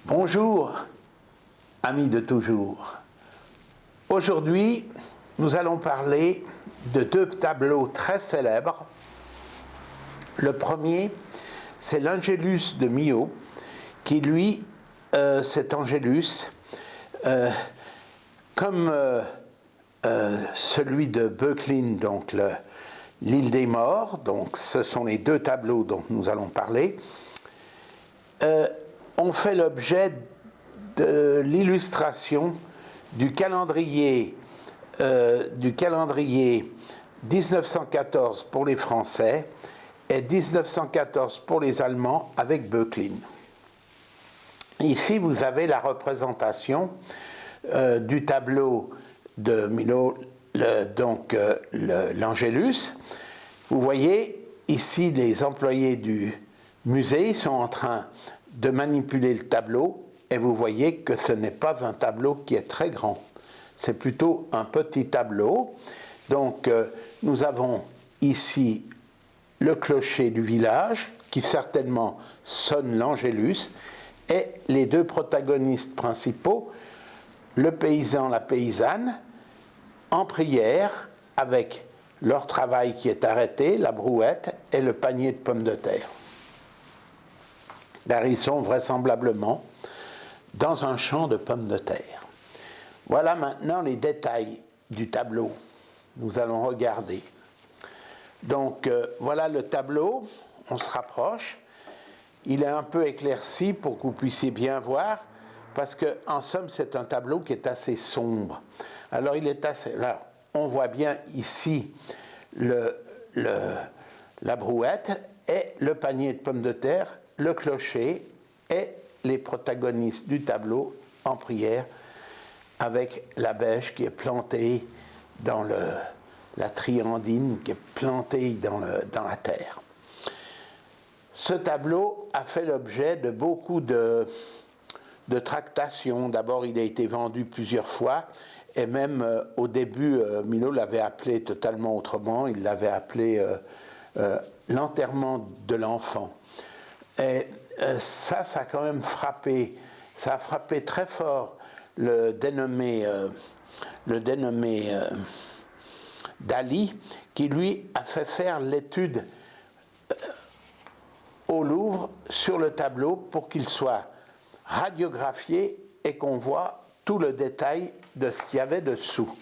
Bonjour, amis de toujours. Aujourd'hui, nous allons parler de deux tableaux très célèbres. Le premier, c'est l'Angélus de Milhaud, qui lui, cet Angélus, comme celui de Böcklin, donc l'île des morts, donc ce sont les deux tableaux dont nous allons parler, ont fait l'objet de l'illustration du calendrier 1914 pour les Français et 1914 pour les Allemands avec Böcklin. Ici, vous avez la représentation du tableau de Milhaud, l'Angélus. Vous voyez, ici, les employés du musée sont en train de manipuler le tableau et vous voyez que ce n'est pas un tableau qui est très grand. C'est plutôt un petit tableau. Donc, nous avons ici le clocher du village qui certainement sonne l'Angélus et les deux protagonistes principaux, le paysan, la paysanne, en prière avec leur travail qui est arrêté, la brouette et le panier de pommes de terre. Car ils sont vraisemblablement dans un champ de pommes de terre. Voilà maintenant les détails du tableau. Nous allons regarder. Donc voilà le tableau, on se rapproche. Il est un peu éclairci pour que vous puissiez bien voir, parce qu'en somme c'est un tableau qui est assez sombre. Alors il est assez... Là, on voit bien ici la brouette et le panier de pommes de terre, le clocher et les protagonistes du tableau en prière avec la bêche qui est plantée dans la triandine, qui est plantée dans la terre. Ce tableau a fait l'objet de beaucoup de tractations. D'abord, il a été vendu plusieurs fois et même au début, Milhaud l'avait appelé totalement autrement. Il l'avait appelé l'enterrement de l'enfant. Et ça a quand même frappé, ça a frappé très fort le dénommé Dali, qui lui a fait faire l'étude au Louvre sur le tableau pour qu'il soit radiographié et qu'on voit tout le détail de ce qu'il y avait dessous.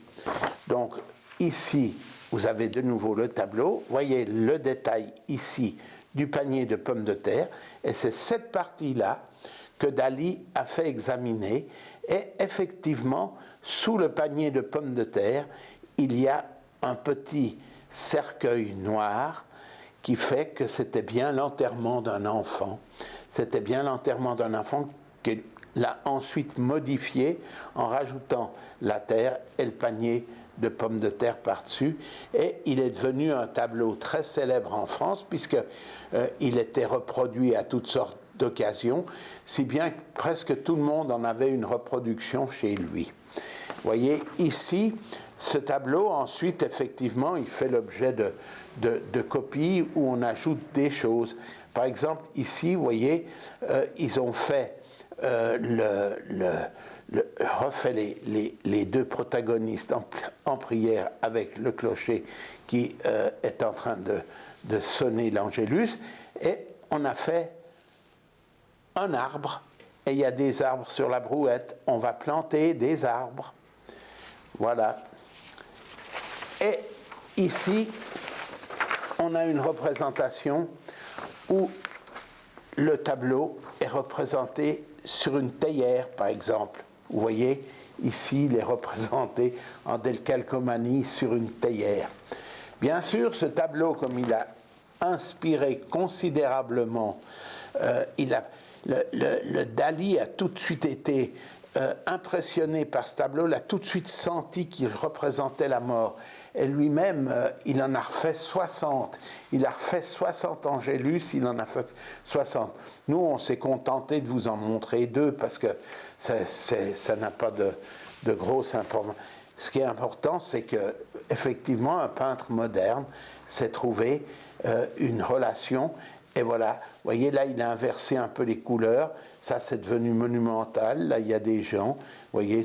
Donc ici, vous avez de nouveau le tableau, voyez le détail ici du panier de pommes de terre, et c'est cette partie-là que Dali a fait examiner, et effectivement, sous le panier de pommes de terre, il y a un petit cercueil noir qui fait que c'était bien l'enterrement d'un enfant. C'était bien l'enterrement d'un enfant qu'il a ensuite modifié en rajoutant la terre et le panier de pommes de terre par-dessus, et il est devenu un tableau très célèbre en France, puisqu'il était reproduit à toutes sortes d'occasions, si bien que presque tout le monde en avait une reproduction chez lui. Vous voyez, ici, ce tableau, ensuite, effectivement, il fait l'objet de copies où on ajoute des choses. Par exemple, ici, vous voyez, ils ont fait refait les deux protagonistes en prière avec le clocher qui est en train de sonner l'Angélus, et on a fait un arbre, et il y a des arbres sur la brouette, on va planter des arbres, voilà. Et ici, on a une représentation où le tableau est représenté sur une théière, par exemple. Vous voyez, ici, il est représenté en décalcomanie sur une théière. Bien sûr, ce tableau, comme il a inspiré considérablement, le Dali a tout de suite été impressionné par ce tableau, il a tout de suite senti qu'il représentait la mort. Et lui-même, il en a refait 60. Il a refait 60 Angélus, il en a fait 60. Nous, on s'est contenté de vous en montrer deux parce que ça n'a pas de grosse importance. Ce qui est important, c'est qu'effectivement, un peintre moderne s'est trouvé une relation Et voilà, vous voyez là, il a inversé un peu les couleurs. Ça, c'est devenu monumental. Là, il y a des gens. Vous voyez,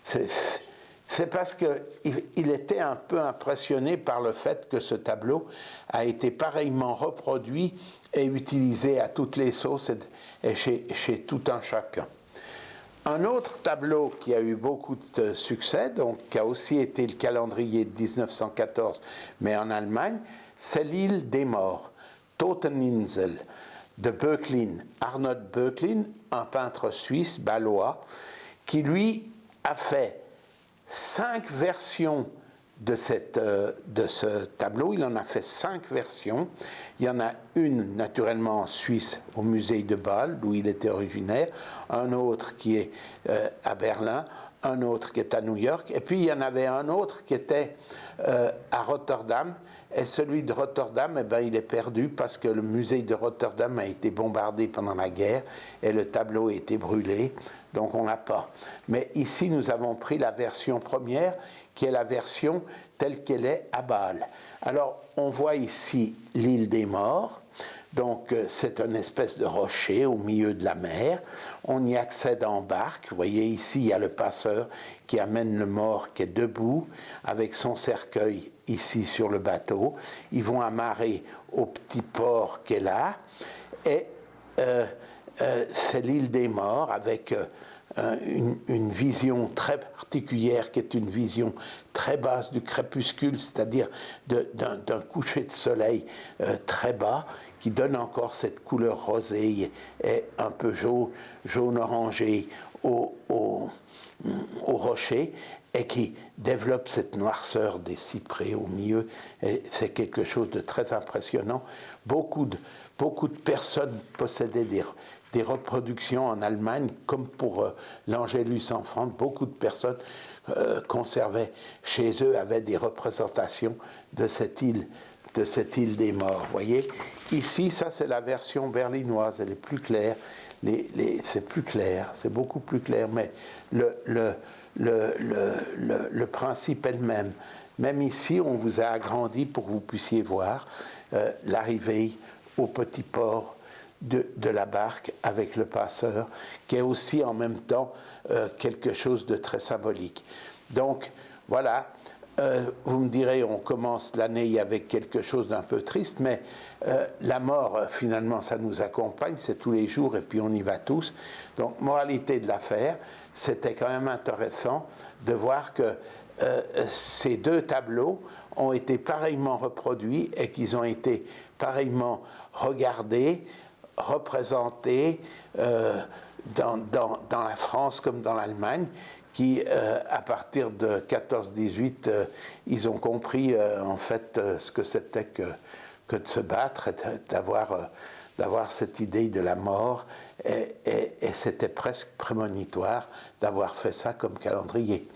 c'est parce qu'il était un peu impressionné par le fait que ce tableau a été pareillement reproduit et utilisé à toutes les sauces et chez tout un chacun. Un autre tableau qui a eu beaucoup de succès, donc qui a aussi été le calendrier de 1914, mais en Allemagne, c'est l'île des morts, Toteninsel, de Böcklin, Arnold Böcklin, un peintre suisse, bâlois, qui lui a fait 5 versions de ce tableau. Il en a fait 5 versions. Il y en a une naturellement en Suisse au musée de Bâle, d'où il était originaire, un autre qui est à Berlin, un autre qui est à New York, et puis il y en avait un autre qui était à Rotterdam. Et celui de Rotterdam, eh ben, il est perdu parce que le musée de Rotterdam a été bombardé pendant la guerre et le tableau a été brûlé, donc on l'a pas. Mais ici, nous avons pris la version première, qui est la version telle qu'elle est à Bâle. Alors, on voit ici l'île des morts. Donc, c'est une espèce de rocher au milieu de la mer. On y accède en barque. Vous voyez ici, il y a le passeur qui amène le mort qui est debout avec son cercueil ici sur le bateau. Ils vont amarrer au petit port qui est là. Et c'est l'île des morts avec une vision très particulière qui est une vision très basse du crépuscule, c'est-à-dire d'un coucher de soleil très bas, qui donne encore cette couleur rosée et un peu jaune orangé au rocher, et qui développe cette noirceur des cyprès au milieu. C'est quelque chose de très impressionnant. Beaucoup de personnes possédaient des reproductions en Allemagne, comme pour l'Angélus en France. Beaucoup de personnes conservaient chez eux, avaient des représentations de cette île des morts. Vous voyez, ici, ça c'est la version berlinoise, elle est plus claire. C'est plus clair, c'est beaucoup plus clair, mais le principe est le même. Même ici, on vous a agrandi pour que vous puissiez voir l'arrivée au petit port de la barque avec le passeur, qui est aussi en même temps quelque chose de très symbolique. Donc, voilà, vous me direz, on commence l'année avec quelque chose d'un peu triste, mais la mort, finalement, ça nous accompagne, c'est tous les jours, et puis on y va tous. Donc, moralité de l'affaire, c'était quand même intéressant de voir que ces 2 tableaux ont été pareillement reproduits et qu'ils ont été pareillement regardés, représentés dans la France comme dans l'Allemagne, qui, à partir de 14-18, ils ont compris en fait ce que c'était que de se battre, d'avoir cette idée de la mort, et c'était presque prémonitoire d'avoir fait ça comme calendrier.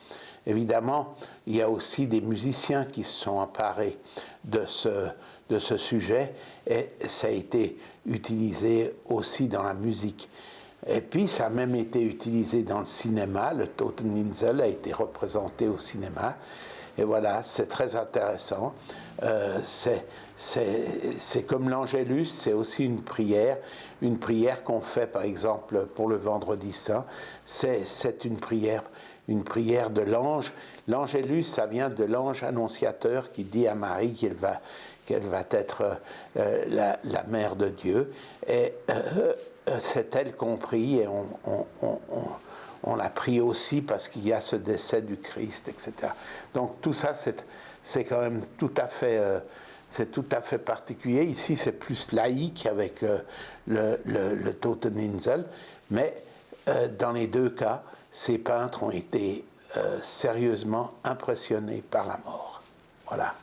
Évidemment, il y a aussi des musiciens qui se sont emparés de ce sujet, et ça a été utilisé aussi dans la musique. Et puis, ça a même été utilisé dans le cinéma. Le Toteninsel a été représenté au cinéma. Et voilà, c'est très intéressant. C'est comme l'Angélus, c'est aussi une prière qu'on fait, par exemple, pour le Vendredi Saint. C'est une prière de l'ange. L'Angélus, ça vient de l'ange annonciateur qui dit à Marie qu'elle va être la mère de Dieu. Et c'est elle qu'on prie, et on la prie aussi parce qu'il y a ce décès du Christ, etc. Donc tout ça, c'est quand même tout à fait particulier. Ici, c'est plus laïque avec le Toteninsel, mais dans les 2 cas, ces peintres ont été sérieusement impressionnés par la mort. Voilà.